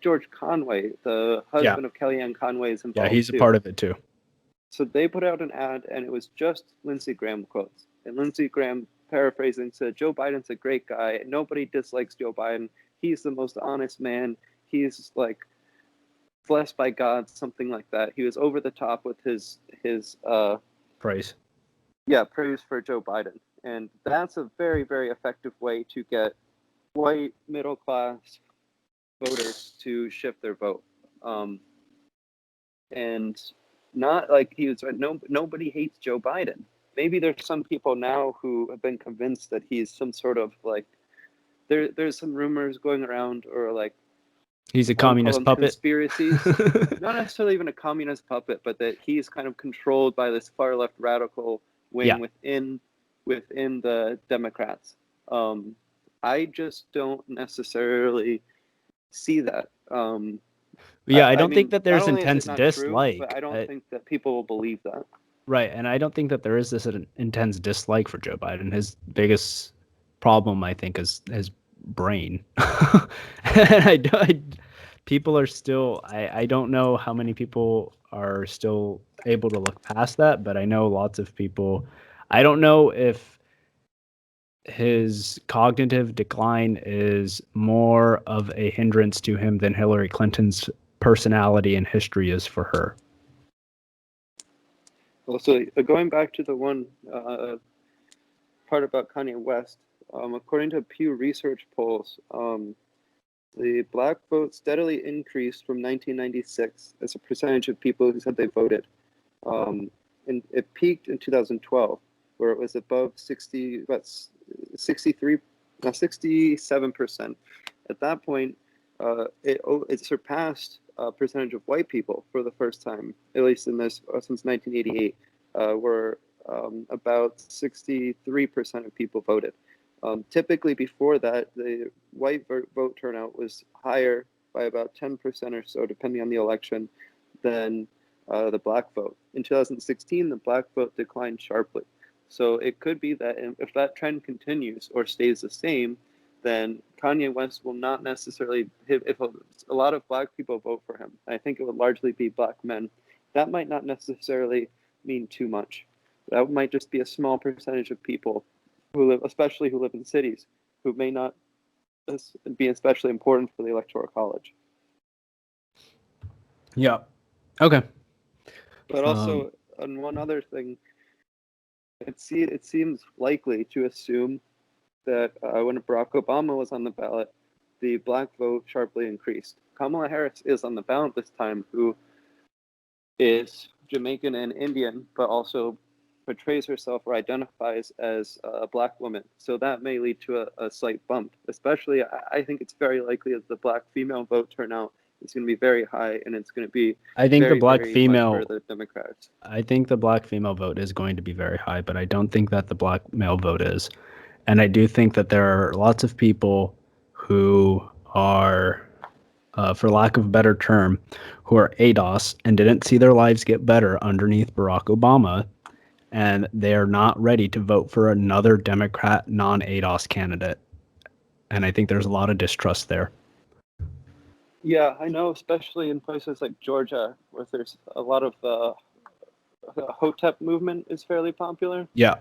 George Conway, the husband of Kellyanne Conway, is involved. Yeah, he's a part of it too. So they put out an ad, and it was just Lindsey Graham quotes. And Lindsey Graham, paraphrasing, said, Joe Biden's a great guy. Nobody dislikes Joe Biden. He's the most honest man. He's like blessed by God, something like that. He was over the top with his praise. Yeah, praise for Joe Biden. And that's a very, very effective way to get white middle class voters to shift their vote. And not like he was, nobody hates Joe Biden. Maybe there's some people now who have been convinced that he's some sort of like, there's some rumors going around, or like, he's a communist puppet. Conspiracies. Not necessarily even a communist puppet, but that he's kind of controlled by this far left radical wing within the Democrats. I just don't necessarily see that. I don't think that there's intense dislike. True, but I don't think that people will believe that. Right, and I don't think that there is this intense dislike for Joe Biden. His biggest problem, I think, is his brain. And people are still. I don't know how many people are still able to look past that, but I know lots of people. I don't know if his cognitive decline is more of a hindrance to him than Hillary Clinton's personality and history is for her. Well, so going back to the one part about Kanye West, according to Pew Research polls, the black vote steadily increased from 1996 as a percentage of people who said they voted. And it peaked in 2012, where it was above 67%. At that point, it surpassed a percentage of white people for the first time, at least in this since 1988, where about 63% of people voted. Typically, before that, the white vote turnout was higher by about 10% or so, depending on the election, than the black vote. In 2016, the black vote declined sharply. So it could be that if that trend continues or stays the same, then Kanye West will not necessarily, if a lot of black people vote for him, I think it would largely be black men, that might not necessarily mean too much. That might just be a small percentage of people especially who live in cities, who may not be especially important for the Electoral College. Yeah. Okay. But also, on one other thing, it seems likely to assume that when Barack Obama was on the ballot, the black vote sharply increased. Kamala Harris is on the ballot this time, who is Jamaican and Indian, but also portrays herself or identifies as a black woman. So that may lead to a slight bump. Especially, I think it's very likely that the black female vote turnout is going to be very high, and it's going to be I think very, the black very female much for the Democrats. I think the black female vote is going to be very high, but I don't think that the black male vote is. And I do think that there are lots of people who are, for lack of a better term, who are ADOS and didn't see their lives get better underneath Barack Obama, and they are not ready to vote for another Democrat non-ADOS candidate. And I think there's a lot of distrust there. Yeah, I know, especially in places like Georgia, where there's a lot of the Hotep movement is fairly popular. Yeah.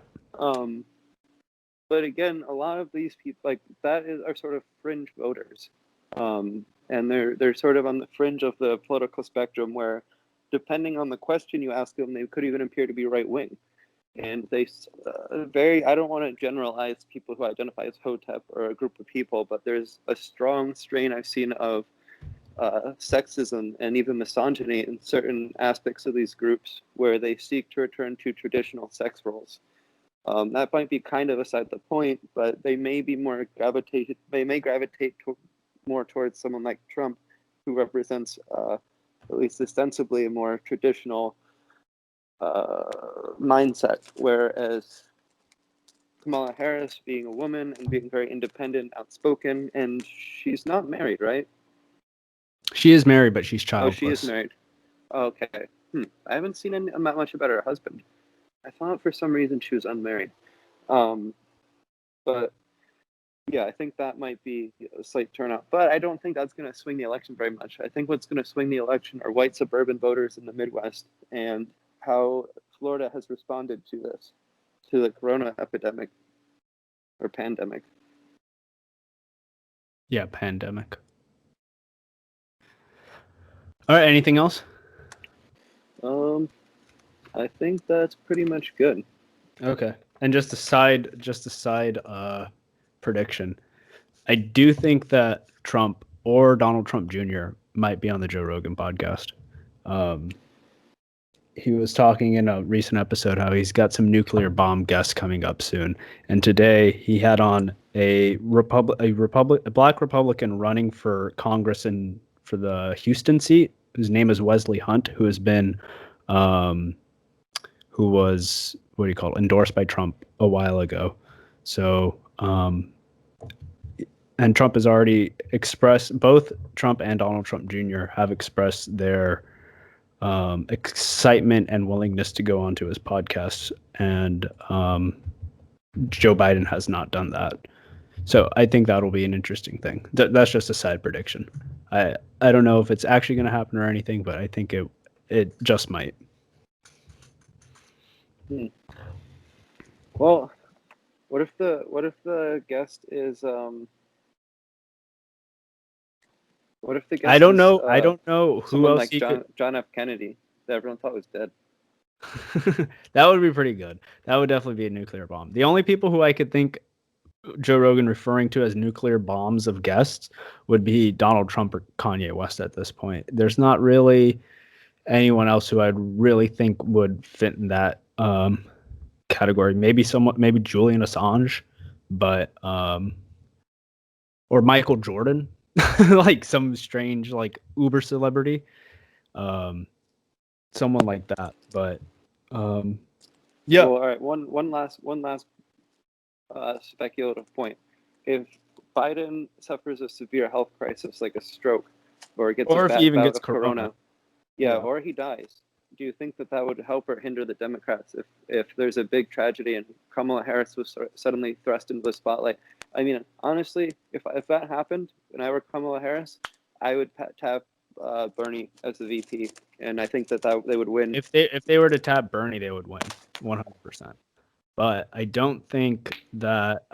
But again, a lot of these people like that are sort of fringe voters, and they're sort of on the fringe of the political spectrum, where depending on the question you ask them, they could even appear to be right wing. And they I don't want to generalize people who identify as Hotep or a group of people, but there's a strong strain I've seen of sexism and even misogyny in certain aspects of these groups, where they seek to return to traditional sex roles. That might be kind of aside the point, but they may be more gravitated. They may gravitate more towards someone like Trump, who represents, at least ostensibly, a more traditional mindset. Whereas Kamala Harris, being a woman and being very independent, outspoken, and she's not married, right? She is married, but she's Oh, childless. she is married. Okay. I haven't seen that much about her husband. I thought for some reason she was unmarried. But yeah, I think that might be a slight turnout. But I don't think that's going to swing the election very much. I think what's going to swing the election are white suburban voters in the Midwest and how Florida has responded to this, to the corona epidemic or pandemic. Yeah, pandemic. All right, anything else? I think that's pretty much good. Okay. And just a side prediction. I do think that Trump or Donald Trump Jr. might be on the Joe Rogan podcast. He was talking in a recent episode how he's got some nuclear bomb guests coming up soon. And today he had on a black Republican running for Congress and for the Houston seat, whose name is Wesley Hunt, who has been who was endorsed by Trump a while ago. So, and Trump has already expressed, both Trump and Donald Trump Jr. have expressed their excitement and willingness to go onto his podcast, and Joe Biden has not done that. So I think that'll be an interesting thing. That's just a side prediction. I don't know if it's actually going to happen or anything, but I think it just might. Well, what if the guest is what if the guest I don't know. is, I don't know who someone else like he could. John F. Kennedy that everyone thought was dead? That would be pretty good. That would definitely be a nuclear bomb. The only people who I could think Joe Rogan referring to as nuclear bombs of guests would be Donald Trump or Kanye West at this point. There's not really anyone else who I'd really think would fit in that category. Maybe Julian Assange, but or Michael Jordan, like some strange like Uber celebrity, someone like that. But yeah. Well, all right. One last speculative point. If Biden suffers a severe health crisis like a stroke, or gets Or a if he bad even bout gets of corona. yeah, Yeah. or he dies, do you think that would help or hinder the Democrats if there's a big tragedy and Kamala Harris was suddenly thrust into the spotlight? I mean, honestly, if that happened and I were Kamala Harris, I would tap Bernie as the VP, and I think that they would win. If they were to tap Bernie, they would win 100%. But I don't think that.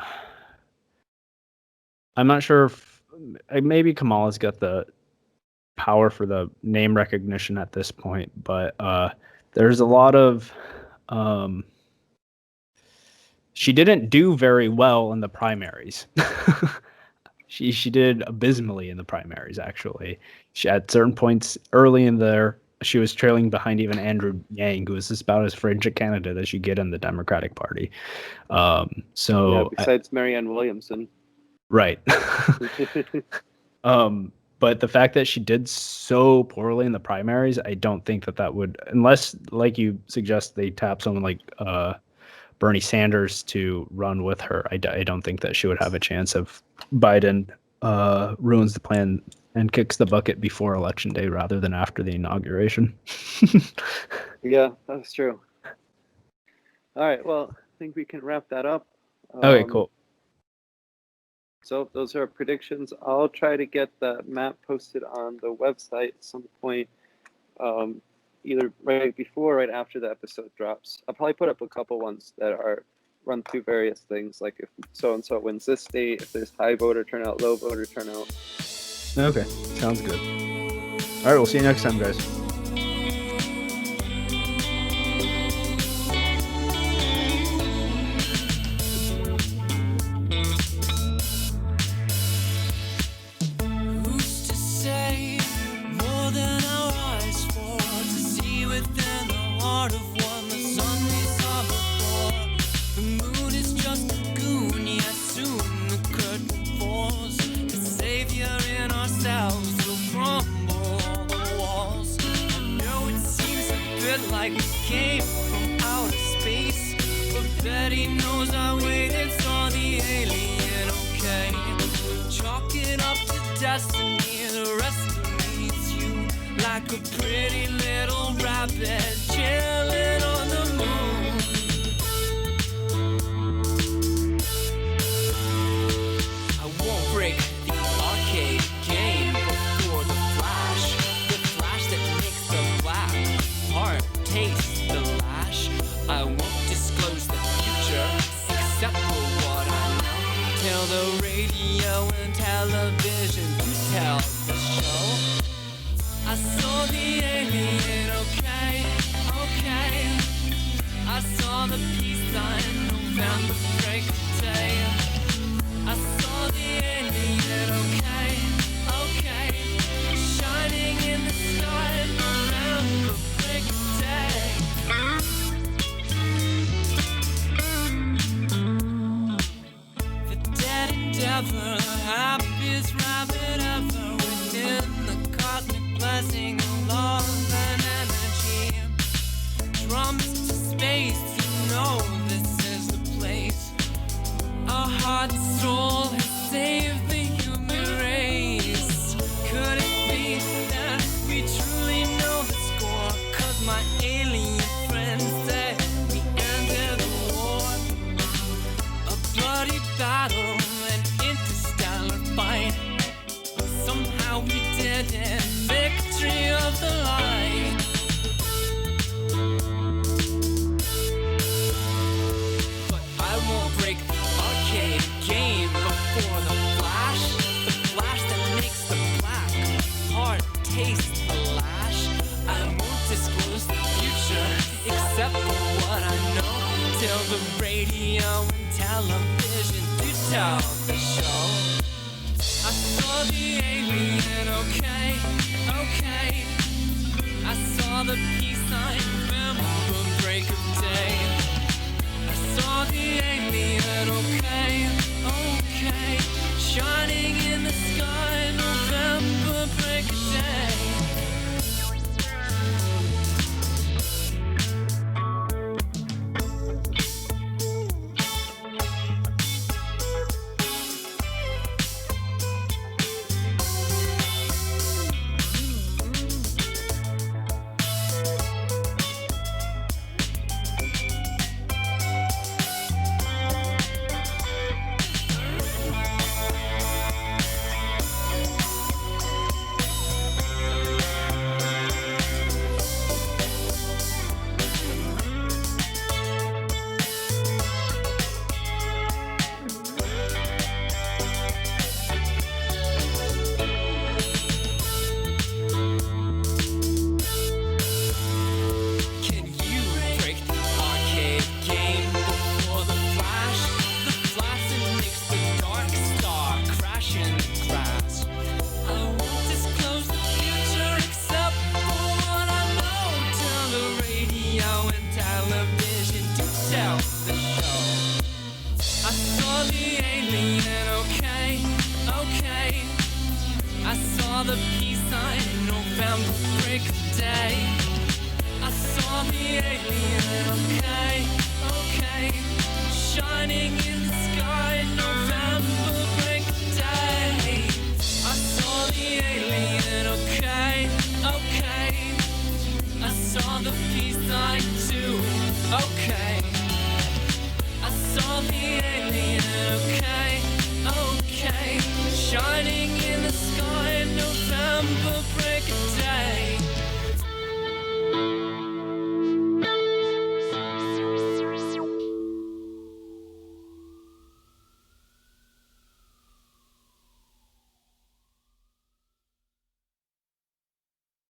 I'm not sure if maybe Kamala's got the power for the name recognition at this point, but there's a lot of. She didn't do very well in the primaries. She did abysmally in the primaries, actually. She, at certain points early in there, she was trailing behind even Andrew Yang, who is just about as fringe a candidate as you get in the Democratic Party. Besides Marianne Williamson. Right. But the fact that she did so poorly in the primaries, I don't think that would, unless, like you suggest, they tap someone like Bernie Sanders to run with her. I don't think that she would have a chance if Biden ruins the plan and kicks the bucket before Election Day rather than after the inauguration. Yeah, that's true. All right, well, I think we can wrap that up. Okay, cool. So those are predictions. I'll try to get the map posted on the website at some point, either right before or right after the episode drops. I'll probably put up a couple ones that are run through various things, like if so-and-so wins this state, if there's high voter turnout, low voter turnout. Okay, sounds good. All right, we'll see you next time, guys. Like we came from outer space, but Betty knows I waited, saw the alien, okay. Chalk it up to destiny, the rest of me's you, like a pretty little rabbit chilling on the moon. I won't break the arcade game before the flash that makes the black heart taste the lash. I won't disclose the future except for what I know. Tell the radio and television to tell the show. I saw the alien, okay, okay. I saw the peace sign, November break of day. I saw the alien, okay, okay. Shining in the sky, November break of day. The dead endeavor, the happiest rabbit ever, within the cosmic blessing of love and energy. Drums to space, you know this is the place. Our heart and soul has saved the human race. Could it be that we truly know the score? 'Cause my alien friends say we ended the war. A bloody battle, an interstellar fight. Somehow we did it, victory of the light. But I won't break the arcade game before the flash that makes the black heart taste the lash. I won't disclose the future except for what I know. Till the radio and television do tell the show. I saw the alien, okay, okay. I saw the peace sign, remember break of day. I saw the alien, okay, okay. Shining in the sky, November break of day. break of day. I saw the alien, okay, okay, shining in the sky, November break of day. I saw the alien, okay, okay, I saw the peace sign too, okay. I saw the alien, okay, okay, shining in the sky, November break